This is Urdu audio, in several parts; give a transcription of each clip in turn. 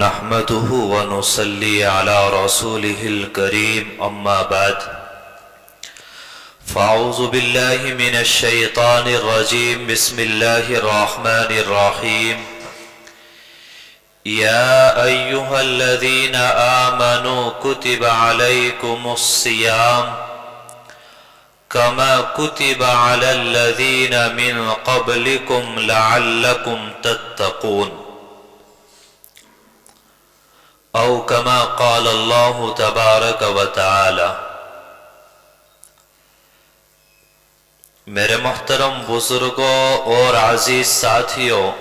نحمده ونصلي على رسوله الكريم أما بعد فأعوذ بالله من الشيطان الرجيم بسم الله الرحمن الرحيم يا أيها الذين آمنوا كتب عليكم الصيام كما كتب على الذين من قبلكم لعلكم تتقون او كما قال اللہ تبارک و تعالی۔ میرے محترم بزرگوں اور عزیز ساتھیوں،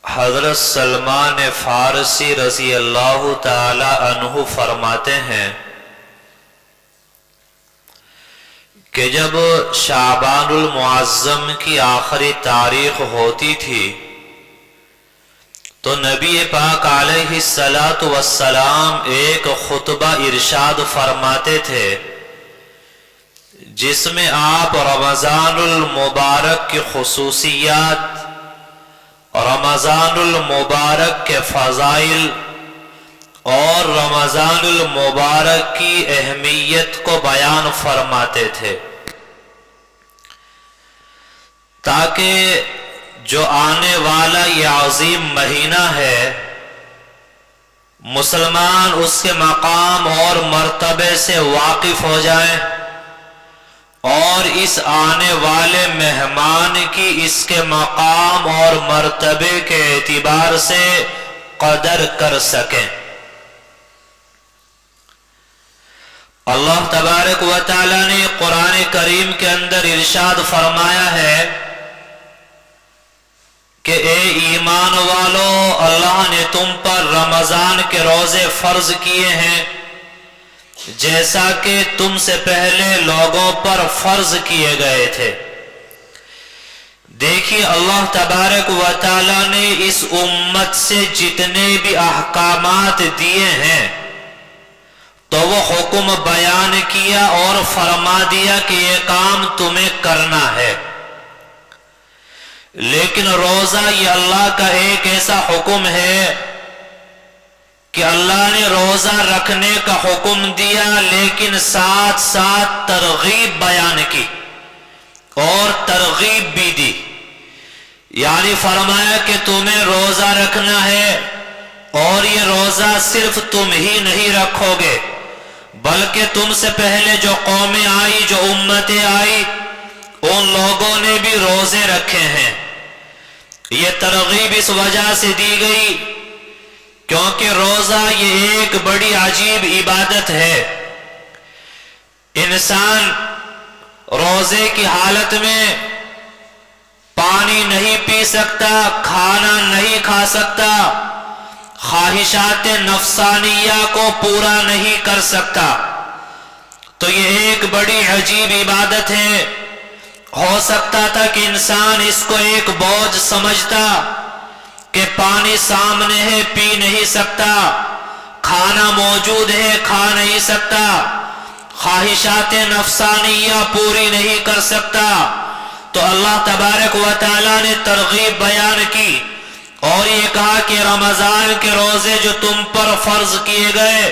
حضرت سلمان فارسی رضی اللہ تعالی عنہ فرماتے ہیں کہ جب شعبان المعظم کی آخری تاریخ ہوتی تھی تو نبی پاک علیہ السلام ایک خطبہ ارشاد فرماتے تھے جس میں آپ رمضان المبارک کی خصوصیات، رمضان المبارک کے فضائل اور رمضان المبارک کی اہمیت کو بیان فرماتے تھے تاکہ جو آنے والا یہ عظیم مہینہ ہے مسلمان اس کے مقام اور مرتبے سے واقف ہو جائیں اور اس آنے والے مہمان کی اس کے مقام اور مرتبے کے اعتبار سے قدر کر سکیں۔ اللہ تبارک و تعالی نے قرآن کریم کے اندر ارشاد فرمایا ہے کہ اے ایمان والو، اللہ نے تم پر رمضان کے روزے فرض کیے ہیں جیسا کہ تم سے پہلے لوگوں پر فرض کیے گئے تھے۔ دیکھیے اللہ تبارک و تعالی نے اس امت سے جتنے بھی احکامات دیے ہیں تو وہ حکم بیان کیا اور فرما دیا کہ یہ کام تمہیں کرنا ہے، لیکن روزہ یہ اللہ کا ایک ایسا حکم ہے کہ اللہ نے روزہ رکھنے کا حکم دیا لیکن ساتھ ساتھ ترغیب بیان کی اور ترغیب بھی دی، یعنی فرمایا کہ تمہیں روزہ رکھنا ہے اور یہ روزہ صرف تم ہی نہیں رکھو گے بلکہ تم سے پہلے جو قومیں آئی، جو امتیں آئی، ان لوگوں نے بھی روزے رکھے ہیں۔ یہ ترغیب اس وجہ سے دی گئی کیونکہ روزہ یہ ایک بڑی عجیب عبادت ہے۔ انسان روزے کی حالت میں پانی نہیں پی سکتا، کھانا نہیں کھا سکتا، خواہشات نفسانیہ کو پورا نہیں کر سکتا، تو یہ ایک بڑی عجیب عبادت ہے۔ ہو سکتا تھا کہ انسان اس کو ایک بوجھ سمجھتا کہ پانی سامنے ہے پی نہیں سکتا، کھانا موجود ہے کھا نہیں سکتا، خواہشات نفسانیہ پوری نہیں کر سکتا، تو اللہ تبارک و تعالی نے ترغیب بیان کی اور یہ کہا کہ رمضان کے روزے جو تم پر فرض کیے گئے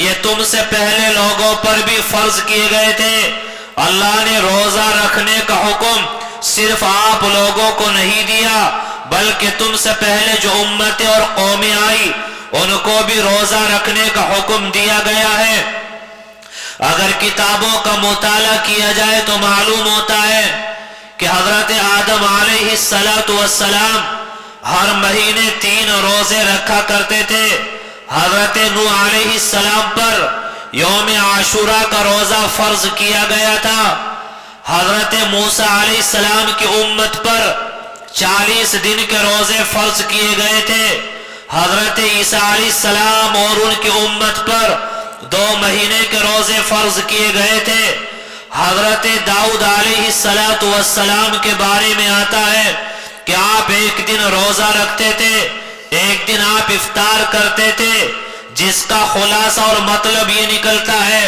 یہ تم سے پہلے لوگوں پر بھی فرض کیے گئے تھے۔ اللہ نے روزہ رکھنے کا حکم صرف آپ لوگوں کو نہیں دیا بلکہ تم سے پہلے جو امتیں اور قومیں آئی ان کو بھی روزہ رکھنے کا حکم دیا گیا ہے۔ اگر کتابوں کا مطالعہ کیا جائے تو معلوم ہوتا ہے کہ حضرت آدم علیہ السلام ہر مہینے 3 روزے رکھا کرتے تھے۔ حضرت نوح علیہ السلام پر یوم عاشوراء کا روزہ فرض کیا گیا تھا۔ حضرت موسیٰ علیہ السلام کی امت پر 40 دن کے روزے فرض کیے گئے تھے۔ حضرت عیسیٰ علیہ السلام اور ان کی امت پر 2 مہینے کے روزے فرض کیے گئے تھے۔ حضرت داؤد علیہ السلام کے بارے میں آتا ہے کہ آپ ایک دن روزہ رکھتے تھے، ایک دن آپ افطار کرتے تھے، جس کا خلاصہ اور مطلب یہ نکلتا ہے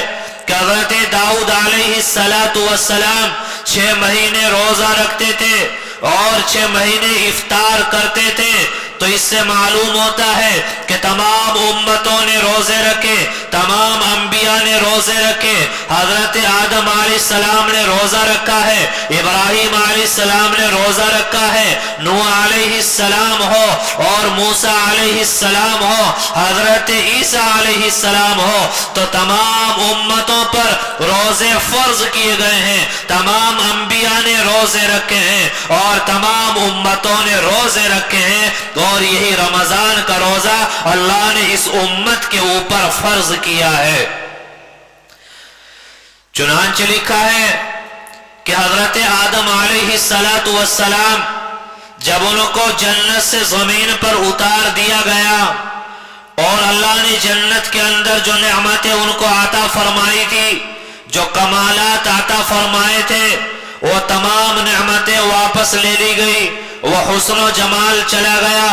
کہ حضرت داؤد علیہ السلام 6 مہینے روزہ رکھتے تھے اور 6 مہینے افطار کرتے تھے، تو اس سے معلوم ہوتا ہے کہ تمام امتوں نے روزے رکھے، تمام انبیاء نے روزے رکھے۔ حضرت آدم علیہ السلام نے روزہ رکھا ہے، ابراہیم علیہ السلام نے روزہ رکھا ہے، نوح علیہ السلام ہو اور موسیٰ علیہ السلام ہو، حضرت عیسیٰ علیہ السلام ہو، تو تمام امتوں پر روزے فرض کیے گئے ہیں۔ تمام انبیاء نے روزے رکھے ہیں اور تمام امتوں نے روزے رکھے ہیں، اور یہی رمضان کا روزہ اللہ نے اس امت کے اوپر فرض کیا ہے۔ چنانچہ لکھا ہے کہ حضرت آدم علیہ السلام جب ان کو جنت سے زمین پر اتار دیا گیا اور اللہ نے جنت کے اندر جو نعمتیں ان کو عطا فرمائی تھی، جو کمالات عطا فرمائے تھے، وہ تمام نعمتیں واپس لے لی گئی، وہ حسن و جمال چلا گیا،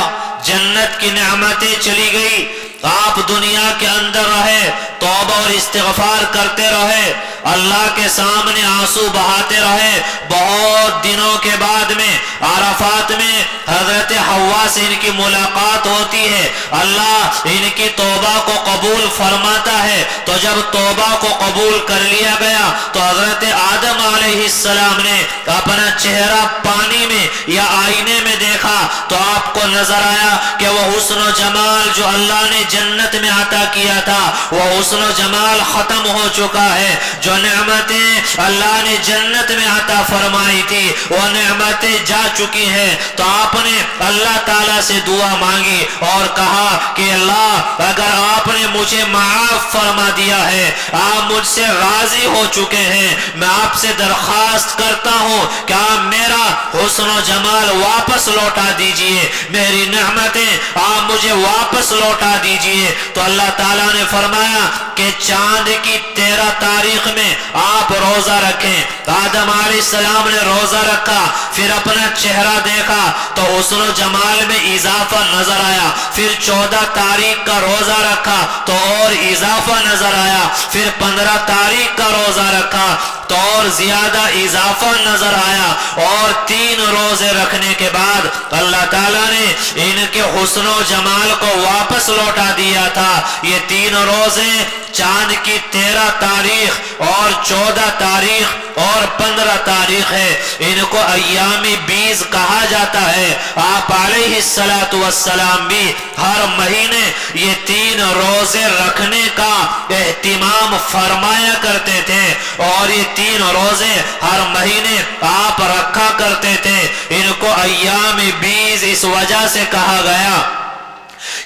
جنت کی نعمتیں چلی گئی۔ آپ دنیا کے اندر رہے، توبہ اور استغفار کرتے رہے، اللہ کے سامنے آنسو بہاتے رہے۔ بہت دنوں کے بعد میں عرفات میں حضرت حوا سے ان کی ملاقات ہوتی ہے، اللہ ان کی توبہ کو قبول فرماتا ہے۔ تو جب توبہ کو قبول کر لیا گیا تو حضرت آدم علیہ السلام نے اپنا چہرہ پانی میں یا آئینے میں دیکھا تو آپ کو نظر آیا کہ وہ حسن و جمال جو اللہ نے جنت میں عطا کیا تھا، وہ حسن و جمال ختم ہو چکا ہے۔ جو نعمتیں اللہ نے جنت میں عطا فرمائی تھی وہ نعمتیں جا چکی ہیں۔ تو آپ نے اللہ تعالیٰ سے دعا مانگی اور کہا کہ اللہ اگر آپ نے مجھے معاف فرما دیا ہے، آپ مجھ سے راضی ہو چکے ہیں، میں آپ سے درخواست کرتا ہوں کہ آپ میرا حسن و جمال واپس لوٹا دیجئے، میری نعمتیں آپ مجھے واپس لوٹا دیجئے۔ تو اللہ تعالیٰ نے فرمایا کہ چاند کی 13 تاریخ میں آپ روزہ رکھیں۔ آدم علیہ السلام نے روزہ رکھا، پھر اپنا چہرہ دیکھا تو حسن و جمال میں اضافہ نظر آیا، پھر 14 تاریخ کا روزہ رکھا تو اور اضافہ نظر آیا، پھر 15 تاریخ کا روزہ رکھا تو اور زیادہ اضافہ نظر آیا، اور 3 روزے رکھنے کے بعد اللہ تعالیٰ نے ان کے حسن و جمال کو واپس لوٹا دیا تھا۔ یہ 3 روزے چاند کی 13 تاریخ اور 14 تاریخ اور 15 تاریخ ہے، ان کو ایام بیز کہا جاتا ہے۔ آپ علیہ السلام بھی ہر مہینے یہ 3 روزے رکھنے کا اہتمام فرمایا کرتے تھے، اور یہ 3 روزے ہر مہینے آپ رکھا کرتے تھے۔ ان کو ایام بیز اس وجہ سے کہا گیا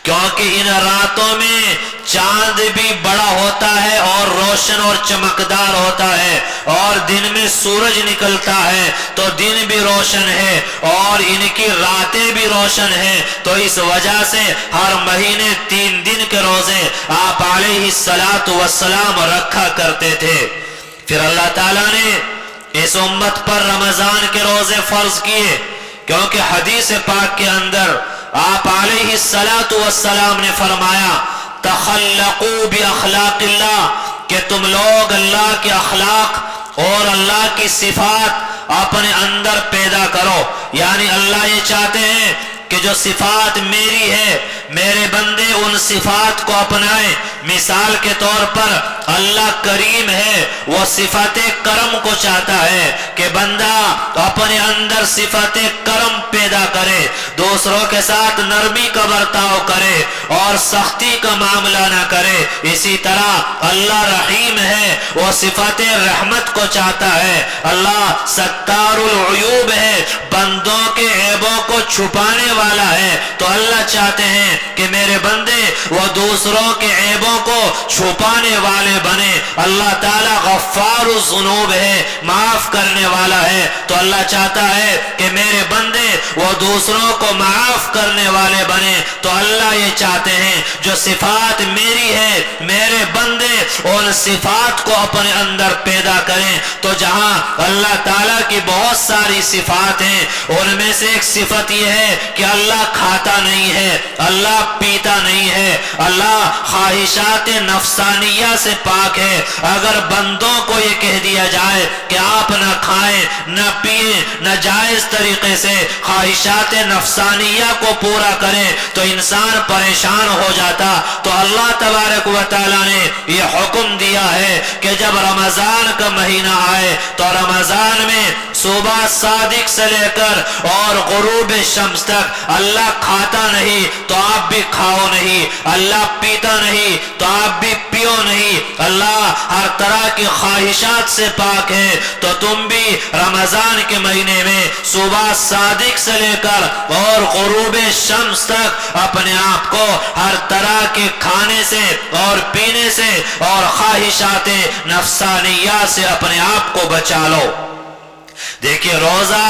کیونکہ ان راتوں میں چاند بھی بڑا ہوتا ہے اور روشن اور چمکدار ہوتا ہے، اور دن میں سورج نکلتا ہے تو دن بھی روشن ہے اور ان کی راتیں بھی روشن ہیں۔ تو اس وجہ سے ہر مہینے 3 دن کے روزے آپ علیہ السلام رکھا کرتے تھے۔ پھر اللہ تعالیٰ نے اس امت پر رمضان کے روزے فرض کیے، کیونکہ حدیث پاک کے اندر آپ علیہ السلام نے فرمایا تخلقوا باخلاق اللہ، کہ تم لوگ اللہ کے اخلاق اور اللہ کی صفات اپنے اندر پیدا کرو۔ یعنی اللہ یہ چاہتے ہیں کہ جو صفات میری ہے میرے بندے ان صفات کو اپنائیں۔ مثال کے طور پر اللہ کریم ہے، وہ صفت کرم کو چاہتا ہے کہ بندہ اپنے اندر صفت کرم پیدا کرے، دوسروں کے ساتھ نرمی کا برتاؤ کرے اور سختی کا معاملہ نہ کرے۔ اسی طرح اللہ رحیم ہے، وہ صفت رحمت کو چاہتا ہے۔ اللہ ستار العیوب ہے، بندوں کے عیبوں کو چھپانے والا ہے۔ تو اللہ چاہتے ہیں کہ میرے بندے وہ دوسروں کے عیبوں کو چھپانے والے بنے۔ اللہ تعالیٰ غفار الذنوب ہے، معاف کرنے والا ہے۔ تو اللہ چاہتا ہے کہ میرے بندے وہ دوسروں کو معاف کرنے والے بنے۔ تو اللہ یہ چاہتے ہیں جو صفات میری ہے میرے بندے ان صفات کو اپنے اندر پیدا کریں۔ تو جہاں اللہ تعالیٰ کی بہت ساری صفات ہیں، ان میں سے ایک صفت نہیں ہے کہ اللہ کھاتا نہیں ہے، اللہ پیتا نہیں ہے، اللہ خواہشات نفسانیہ سے پاک ہے۔ اگر بندوں کو یہ کہہ دیا جائے کہ آپ نہ کھائیں نہ پیئیں نہ جائز طریقے سے خواہشات نفسانیہ کو پورا کریں تو انسان پریشان ہو جاتا۔ تو اللہ تبارک و تعالیٰ نے یہ حکم دیا ہے کہ جب رمضان کا مہینہ آئے تو رمضان میں صبح صادق سے لے کر اور غروب شمس تک اللہ کھاتا نہیں تو آپ بھی کھاؤ نہیں، اللہ پیتا نہیں تو آپ بھی پیو نہیں، اللہ ہر طرح کی خواہشات سے پاک ہے تو تم بھی رمضان کے مہینے میں صبح صادق سے لے کر اور غروب شمس تک اپنے آپ کو ہر طرح کے کھانے سے اور پینے سے اور خواہشات نفسانیہ سے اپنے آپ کو بچا لو۔ دیکھیے روزہ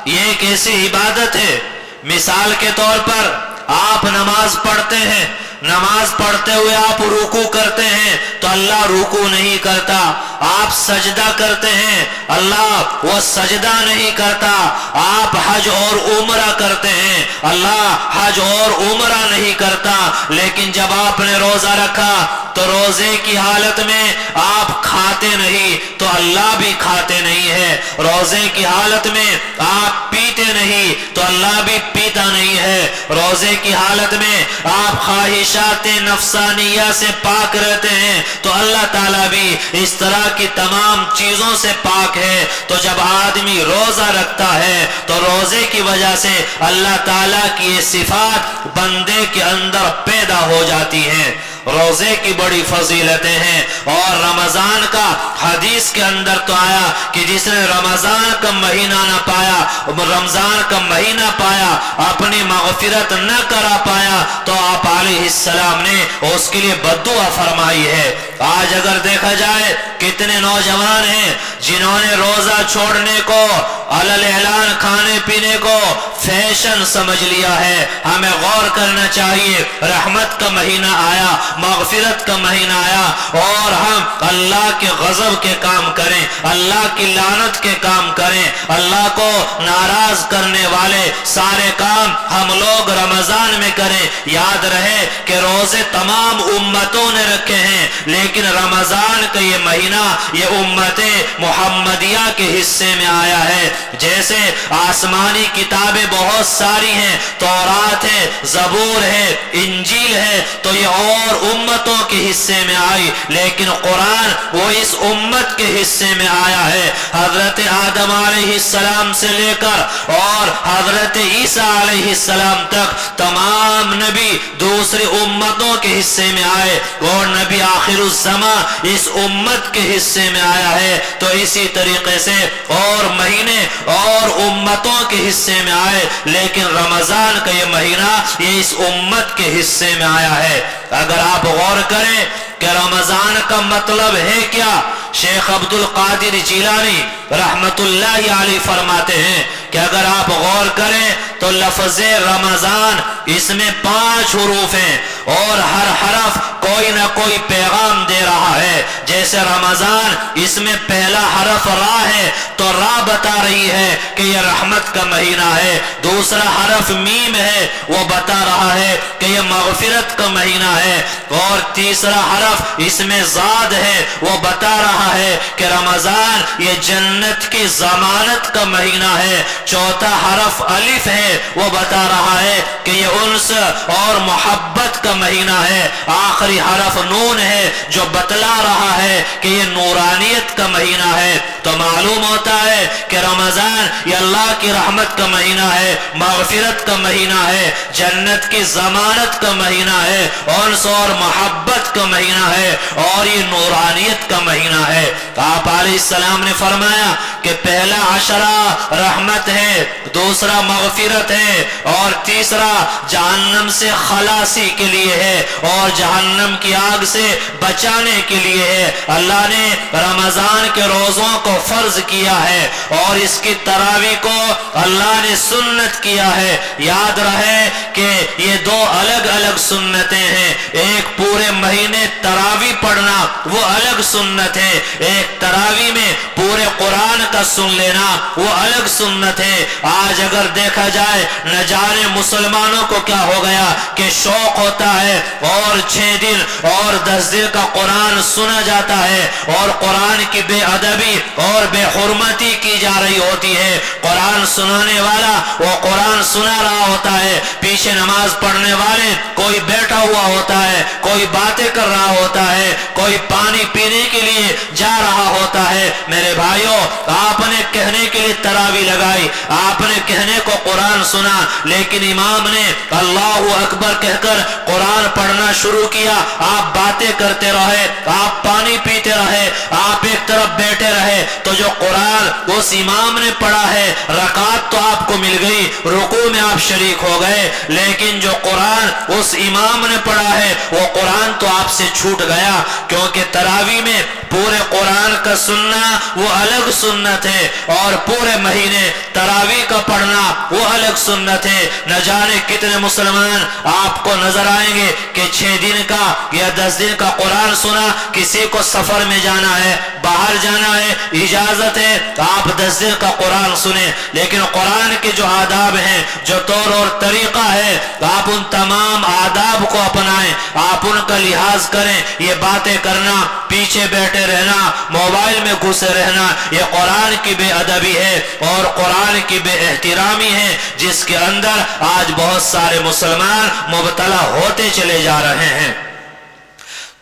یہ ایک ایسی عبادت ہے، مثال کے طور پر آپ نماز پڑھتے ہیں، نماز پڑھتے ہوئے آپ رکوع کرتے ہیں تو اللہ رکوع نہیں کرتا، آپ سجدہ کرتے ہیں اللہ وہ سجدہ نہیں کرتا، آپ حج اور عمرہ کرتے ہیں اللہ حج اور عمرہ نہیں کرتا۔ لیکن جب آپ نے روزہ رکھا تو روزے کی حالت میں آپ کھاتے نہیں تو اللہ بھی کھاتے نہیں ہے، روزے کی حالت میں آپ پیتے نہیں تو اللہ بھی پیتا نہیں ہے، روزے کی حالت میں آپ خواہشات نفسانیہ سے پاک رہتے ہیں تو اللہ تعالیٰ بھی اس طرح کی تمام چیزوں سے پاک ہے۔ تو جب آدمی روزہ رکھتا ہے تو روزے کی وجہ سے اللہ تعالیٰ کی یہ صفات بندے کے اندر پیدا ہو جاتی ہیں۔ روزے کی بڑی فضیلتیں ہیں اور رمضان کا حدیث کے اندر تو آیا کہ جس نے رمضان کا مہینہ نہ پایا، رمضان کا مہینہ پایا اپنی مغفرت نہ کرا پایا تو آپ علیہ السلام نے اس کے لیے بددعا فرمائی ہے۔ آج اگر دیکھا جائے کتنے نوجوان ہیں جنہوں نے روزہ چھوڑنے کو علل اعلان کھانے پینے کو فیشن سمجھ لیا ہے۔ ہمیں غور کرنا چاہیے، رحمت کا مہینہ آیا، مغفرت کا مہینہ آیا اور ہم اللہ کے غضب کے کام کریں، اللہ کی لعنت کے کام کریں، اللہ کو ناراض کرنے والے سارے کام ہم لوگ رمضان میں کریں۔ یاد رہے کہ روزے تمام امتوں نے رکھے ہیں لیکن رمضان کا یہ مہینہ یہ امت محمدیہ کے حصے میں آیا ہے۔ جیسے آسمانی کتابیں بہت ساری ہیں، تورات ہے، زبور ہے، انجیل ہے، تو یہ اور امتوں کے حصے میں آئی لیکن قرآن وہ اس امت کے حصے میں آیا ہے۔ حضرت آدم علیہ السلام سے لے کر اور حضرت عیسیٰ علیہ السلام تک تمام نبی دوسری امتوں کے حصے میں آئے اور نبی آخر الزمان اس امت کے حصے میں آیا ہے۔ تو اسی طریقے سے اور مہینے اور امتوں کے حصے میں آئے لیکن رمضان کا یہ مہینہ یہ اس امت کے حصے میں آیا ہے۔ اگر آپ غور کریں کہ رمضان کا مطلب ہے کیا، شیخ عبد القادر جیلانی رحمت اللہ علیہ فرماتے ہیں کہ اگر آپ غور کریں تو لفظ رمضان اس میں 5 حروف ہیں اور ہر حرف کوئی نہ کوئی پیغام دے رہا ہے۔ جیسے رمضان اس میں پہلا حرف را ہے تو را بتا رہی ہے کہ یہ رحمت کا مہینہ ہے، دوسرا حرف میم ہے وہ بتا رہا ہے کہ یہ مغفرت کا مہینہ ہے اور تیسرا حرف اس میں زاد ہے وہ بتا رہا ہے کہ رمضان یہ جنت کی ضمانت کا مہینہ ہے، چوتھا حرف الف ہے وہ بتا رہا ہے کہ یہ انس اور محبت کا مہینہ ہے، آخری حرف نون ہے جو بتلا رہا ہے کہ یہ نورانیت کا مہینہ ہے۔ تو معلوم ہوتا ہے کہ رمضان یہ اللہ کی رحمت کا مہینہ ہے، مغفرت کا مہینہ ہے، جنت کی ضمانت کا مہینہ ہے، انس اور محبت کا مہینہ ہے اور یہ نورانیت کا مہینہ ہے۔ تو آپ علیہ السلام نے فرمایا کہ پہلا عشرہ رحمت ہے، دوسرا مغفرت ہے اور تیسرا جہنم سے خلاصی کے لیے ہے اور جہنم کی آگ سے بچانے کے لیے ہے۔ اللہ نے رمضان کے روزوں کو فرض کیا ہے اور اس کی تراویح کو اللہ نے سنت کیا ہے۔ یاد رہے کہ یہ دو الگ الگ سنتیں ہیں. ایک پورے مہینے تراویح پڑھنا وہ الگ سنت ہے، ایک تراویح میں پورے قرآن کا سن لینا وہ الگ سنت ہے. آج اگر دیکھا جائے نہ جانے مسلمانوں کو کیا ہو گیا کہ شوق ہوتا ہے اور 6 دن اور 10 دن کا قرآن سنا جاتا ہے اور قرآن کی بے ادبی اور بے حرمتی کی جا رہی ہوتی ہے. قرآن سنانے والا وہ قرآن سنا رہا ہوتا ہے، پیچھے نماز پڑھنے والے کوئی بیٹھا ہوا ہوتا ہے، کوئی باتیں کر رہا ہوتا ہے، کوئی پانی پینے کے لیے جا رہا ہوتا ہے. میرے بھائیوں، آپ نے کہنے کے لیے تراویح لگائی، آپ نے کہنے کو قرآن سنا، لیکن امام نے اللہ اکبر کہہ کر قرآن پڑھنا شروع کیا. آپ باتیں کرتے رہے، آپ پانی پیتے رہے، آپ ایک طرف بیٹھے رہے، تو جو قرآن اس امام نے پڑھا ہے رکعت تو آپ کو مل گئی، رکوع میں آپ شریک ہو گئے، لیکن جو قرآن اس امام نے پڑھا ہے وہ قرآن تو آپ سے چھوٹ گیا. کیونکہ تراویح میں پورے قرآن کا سننا وہ الگ سنت ہے اور پورے مہینے تراویح کا پڑھنا وہ الگ سنت ہے. نہ جانے کتنے مسلمان آپ کو نظر آئیں گے کہ 6 دن کا یا 10 دن کا قرآن سنا. کسی کو سفر میں جانا ہے، باہر جانا ہے، اجازت ہے آپ 10 دن کا قرآن سنیں، لیکن قرآن کے جو آداب ہیں، جو طور اور طریقہ ہے، آپ ان تمام آداب کو اپنائیں، آپ ان کا لحاظ کریں. یہ باتیں کرنا، پیچھے بیٹھے رہنا، موبائل میں گھسے رہنا، یہ قرآن کی بے ادبی ہے اور قرآن کی بے احترامی ہے، جس کے اندر آج بہت سارے مسلمان مبتلا ہوتے چلے جا رہے ہیں.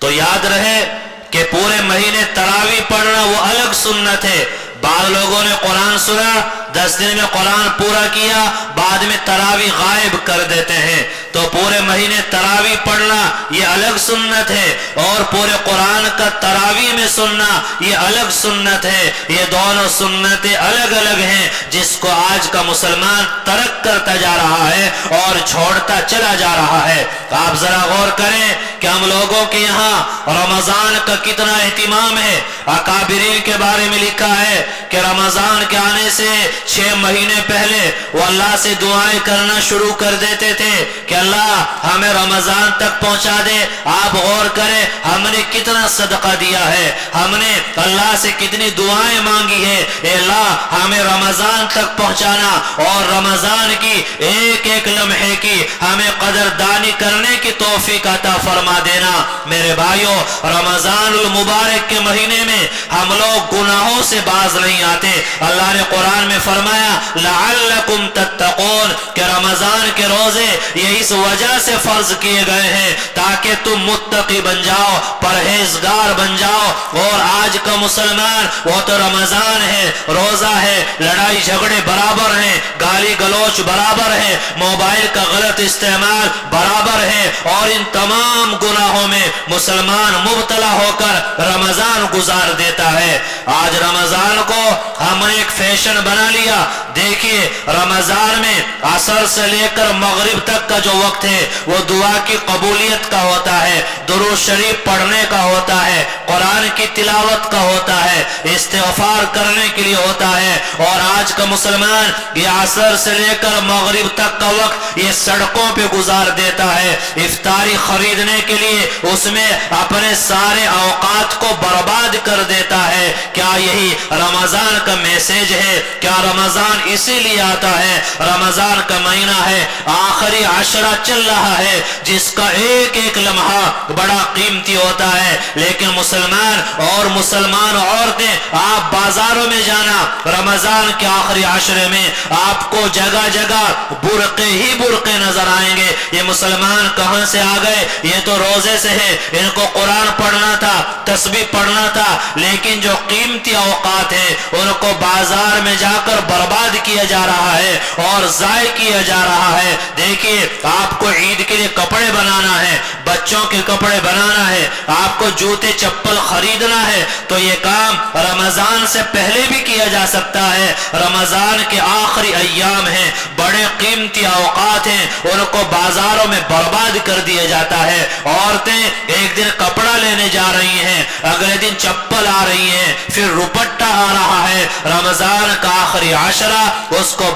تو یاد رہے کہ پورے مہینے تراویح پڑھنا وہ الگ سنت ہے. بعض لوگوں نے قرآن سنا، 10 دن میں قرآن پورا کیا، بعد میں تراویح غائب کر دیتے ہیں. تو پورے مہینے تراویح پڑھنا یہ الگ سنت ہے اور پورے قرآن کا تراویح میں سننا یہ الگ سنت ہے. یہ دونوں سنتیں الگ الگ ہیں، جس کو آج کا مسلمان ترک کرتا جا رہا ہے اور چھوڑتا چلا جا رہا ہے. آپ ذرا غور کریں کہ ہم لوگوں کے یہاں رمضان کا کتنا اہتمام ہے. اکابرین کے بارے میں لکھا ہے کہ رمضان کے آنے سے 6 مہینے پہلے وہ اللہ سے دعائیں کرنا شروع کر دیتے تھے کہ اللہ ہمیں رمضان تک پہنچا دے. آپ غور کریں ہم نے کتنا صدقہ دیا ہے، ہم نے اللہ سے کتنی دعائیں مانگی ہے، اے اللہ ہمیں رمضان تک پہنچانا اور رمضان کی ایک ایک لمحے کی ہمیں قدردانی کرنے کی توفیق عطا فرما دینا. میرے بھائیوں، رمضان المبارک کے مہینے میں ہم لوگ گناہوں سے باز نہیں آتے. اللہ نے قرآن میں فرمایا لعلکم تتقون کہ رمضان کے روزے یہ اس وجہ سے فرض کیے گئے ہیں تاکہ تم متقی بن جاؤ، پرہیزگار بن جاؤ. اور آج کا مسلمان وہ تو رمضان ہے، روزہ ہے، لڑائی جھگڑے برابر ہیں، گالی گلوچ برابر ہے، موبائل کا غلط استعمال برابر ہے، اور ان تمام گناہوں میں مسلمان مبتلا ہو کر رمضان گزار دیتا ہے. آج رمضان کو ہم نے ایک فیشن بنا لیا. دیکھیے رمضان میں عصر سے لے کر مغرب تک کا جو وقت ہے وہ دعا کی قبولیت کا ہوتا ہے، درود شریف پڑھنے کا ہوتا ہے، قرآن کی تلاوت کا ہوتا ہے، استغفار کرنے کے لیے ہوتا ہے. اور آج کا مسلمان یہ عصر سے لے کر مغرب تک کا وقت یہ سڑکوں پہ گزار دیتا ہے، افطاری خریدنے کے لیے اس میں اپنے سارے اوقات کو برباد کر دیتا ہے. کیا یہی رمضان کا میسج ہے؟ کیا رمضان اسی لیے آتا ہے؟ رمضان کا مہینہ ہے، آخری عشرہ چل رہا ہے، جس کا ایک ایک لمحہ بڑا قیمتی ہوتا ہے. لیکن مسلمان اور مسلمان عورتیں، آپ بازاروں میں جانا رمضان کے آخری عشرے میں آپ کو جگہ جگہ برقے ہی برقے نظر آئیں گے. یہ مسلمان کہاں سے آ گئے؟ یہ تو روزے سے ہے، ان کو قرآن پڑھنا تھا، تسبیح پڑھنا تھا، لیکن جو قیمتی اوقات ہیں ان کو بازار میں جا کر برباد کیا جا رہا ہے اور ضائع کیا جا رہا ہے. دیکھیے آپ کو عید کے لیے کپڑے بنانا ہے، بچوں کے کپڑے بنانا ہے، آپ کو جوتے چپل خریدنا ہے، تو یہ کام رمضان سے پہلے بھی کیا جا سکتا ہے. رمضان کے آخری ایام ہیں، بڑے قیمتی اوقات ہیں، ان کو بازاروں میں برباد کر دیا جاتا ہے. عورتیں ایک دن کپڑا لینے جا رہی ہیں، اگلے دن چپل آ رہی ہیں، پھر روپٹہ آ رہا ہے. رمضان کا آخری عشرہ اس کو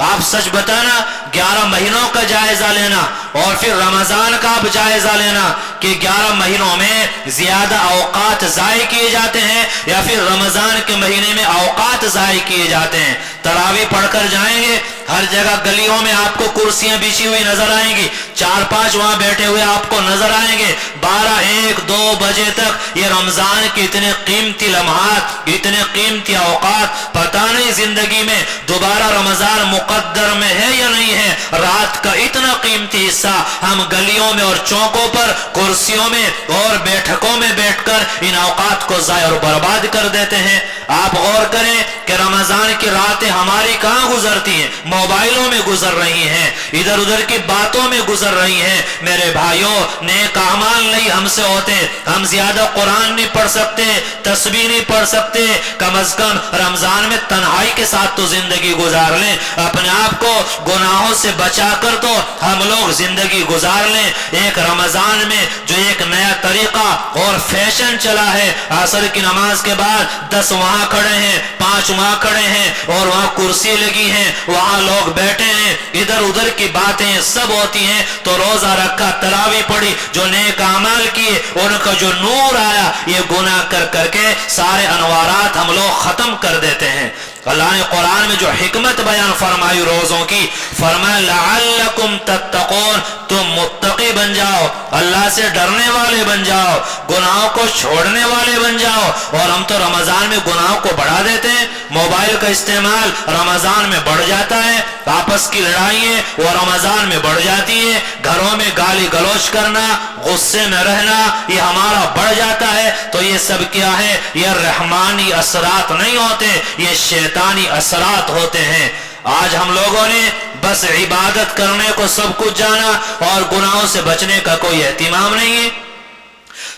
آپ سچ بتانا، 11 مہینوں کا جائزہ لینا اور پھر رمضان کا آپ جائزہ لینا کہ 11 مہینوں میں زیادہ اوقات ضائع کیے جاتے ہیں یا پھر رمضان کے مہینے میں اوقات ضائع کیے جاتے ہیں۔ تراویح پڑھ کر جائیں گے، ہر جگہ گلیوں میں آپ کو کرسیاں بچھی ہوئی نظر آئیں گی، 4-5 وہاں بیٹھے ہوئے آپ کو نظر آئیں گے، 12-1-2 بجے تک یہ رمضان کے اتنے قیمتی لمحات، اتنے قیمتی اوقات، پتہ نہیں زندگی میں دوبارہ رمضان مقدر میں ہے یا نہیں ہے۔ رات کا اتنا قیمتی حصہ ہم گلیوں میں اور چوکوں پر، کرسیوں میں اور بیٹھکوں میں بیٹھ کر ان اوقات کو ضائع اور برباد کر دیتے ہیں۔ آپ غور کریں کہ رمضان کی راتیں ہماری کہاں گزرتی ہیں؟ موبائلوں میں گزر رہی ہیں، ادھر ادھر کی باتوں میں گزر رہی ہیں۔ میرے بھائیوں، نیک اعمال نہیں ہم سے ہوتے، ہم زیادہ قرآن نہیں پڑھ سکتے، تسبیح نہیں پڑھ سکتے، کم از کم رمضان میں تنہائی کے ساتھ تو زندگی گزار لیں، اپنے آپ کو گناہوں سے بچا کر تو ہم لوگ زندگی گزار لیں۔ ایک رمضان میں جو ایک نیا طریقہ اور فیشن چلا ہے، عصر کی نماز کے بعد 10 وہاں کھڑے ہیں، 5 وہاں کھڑے ہیں اور وہاں کرسی لگی ہیں، وہاں لوگ بیٹھے ہیں، ادھر ادھر کی باتیں سب ہوتی ہیں، تو روزہ رکھا، تراویح پڑھی، جو نیک اعمال کیے ان کا جو نور آیا، یہ گناہ کر کر کے سارے انوارات ہم لوگ ختم کر دیتے ہیں۔ اللہ نے قرآن میں جو حکمت بیان فرمائی روزوں کی، فرمایا لعلکم تتقون، تم متقی بن جاؤ، اللہ سے ڈرنے والے بن جاؤ، گناہوں کو چھوڑنے والے بن جاؤ۔ اور ہم تو رمضان میں گناہوں کو بڑھا دیتے ہیں، موبائل کا استعمال رمضان میں بڑھ جاتا ہے، آپس کی لڑائیاں وہ رمضان میں بڑھ جاتی ہیں، گھروں میں گالی گلوچ کرنا، غصے میں رہنا، یہ ہمارا بڑھ جاتا ہے۔ تو یہ سب کیا ہے؟ یہ رحمانی اثرات نہیں ہوتے، یہ شیطانی اثرات ہوتے ہیں۔ آج ہم لوگوں نے بس عبادت کرنے کو سب کچھ جانا اور گناہوں سے بچنے کا کوئی اہتمام نہیں ہے۔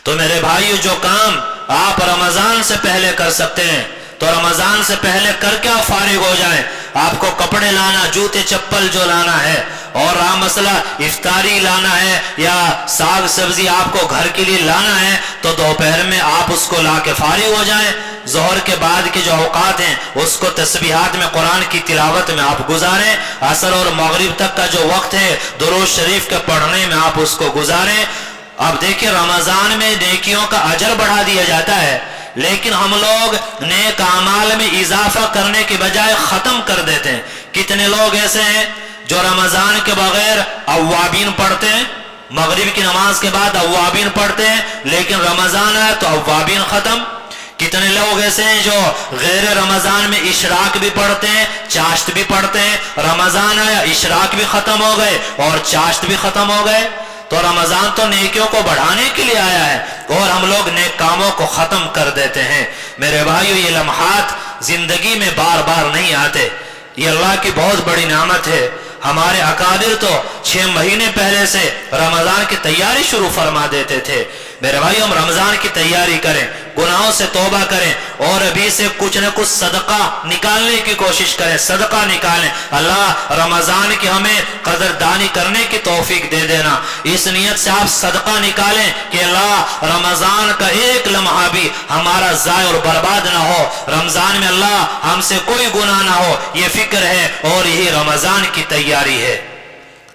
تو میرے بھائیو، جو کام آپ رمضان سے پہلے کر سکتے ہیں تو رمضان سے پہلے کر کے آپ فارغ ہو جائیں۔ آپ کو کپڑے لانا، جوتے چپل جو لانا ہے، اور رہا مسئلہ افطاری لانا ہے یا ساگ سبزی آپ کو گھر کے لیے لانا ہے، تو دوپہر میں آپ اس کو لا کے فارغ ہو جائیں۔ ظہر کے بعد کے جو اوقات ہیں اس کو تسبیحات میں، قرآن کی تلاوت میں آپ گزاریں۔ عصر اور مغرب تک کا جو وقت ہے درود شریف کے پڑھنے میں آپ اس کو گزاریں۔ اب دیکھیں، رمضان میں نیکیوں کا اجر بڑھا دیا جاتا ہے، لیکن ہم لوگ نیک اعمال میں اضافہ کرنے کے بجائے ختم کر دیتے ہیں۔ کتنے لوگ ایسے ہیں جو رمضان کے بغیر اوابین پڑھتے ہیں، مغرب کی نماز کے بعد اوابین پڑھتے ہیں، لیکن رمضان آیا تو اوابین ختم۔ کتنے لوگ ایسے ہیں جو غیر رمضان میں اشراق بھی پڑھتے ہیں، چاشت بھی پڑھتے ہیں، رمضان آیا اشراق بھی ختم ہو گئے اور چاشت بھی ختم ہو گئے۔ تو رمضان تو نیکیوں کو بڑھانے کے لیے آیا ہے اور ہم لوگ نیک کاموں کو ختم کر دیتے ہیں۔ میرے بھائیو، یہ لمحات زندگی میں بار بار نہیں آتے، یہ اللہ کی بہت بڑی نعمت ہے۔ ہمارے اکابر تو 6 مہینے پہلے سے رمضان کی تیاری شروع فرما دیتے تھے۔ میرے بھائی، ہم رمضان کی تیاری کریں، گناہوں سے توبہ کریں اور ابھی سے کچھ نہ کچھ صدقہ نکالنے کی کوشش کریں، صدقہ نکالیں۔ اللہ رمضان کی ہمیں قدردانی کرنے کی توفیق دے دینا۔ اس نیت سے آپ صدقہ نکالیں کہ اللہ رمضان کا ایک لمحہ بھی ہمارا ضائع اور برباد نہ ہو، رمضان میں اللہ ہم سے کوئی گناہ نہ ہو، یہ فکر ہے اور یہی رمضان کی تیاری ہے۔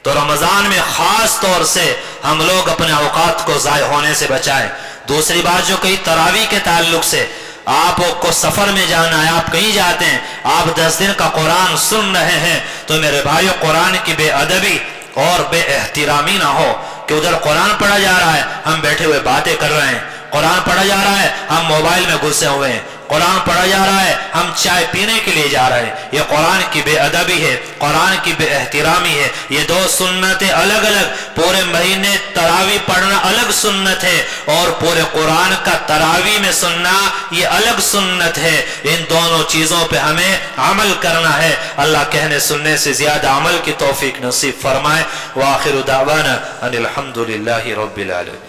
تو رمضان میں خاص طور سے ہم لوگ اپنے اوقات کو ضائع ہونے سے بچائیں۔ دوسری بات جو کئی تراویح کے تعلق سے، آپ کو سفر میں جانا ہے، آپ کہیں جاتے ہیں، آپ 10 دن کا قرآن سن رہے ہیں، تو میرے بھائیو، قرآن کی بے ادبی اور بے احترامی نہ ہو کہ ادھر قرآن پڑھا جا رہا ہے، ہم بیٹھے ہوئے باتیں کر رہے ہیں، قرآن پڑھا جا رہا ہے، ہم موبائل میں گھسے ہوئے ہیں، قرآن پڑھا جا رہا ہے، ہم چائے پینے کے لیے جا رہے ہیں۔ یہ قرآن کی بے ادبی ہے، قرآن کی بے احترامی ہے۔ یہ 2 سنتیں الگ الگ، پورے مہینے تراویح پڑھنا الگ سنت ہے اور پورے قرآن کا تراویح میں سننا یہ الگ سنت ہے۔ ان دونوں چیزوں پہ ہمیں عمل کرنا ہے۔ اللہ کہنے سننے سے زیادہ عمل کی توفیق نصیب فرمائے۔ وآخر دعوانا ان الحمد للہ رب العالمین۔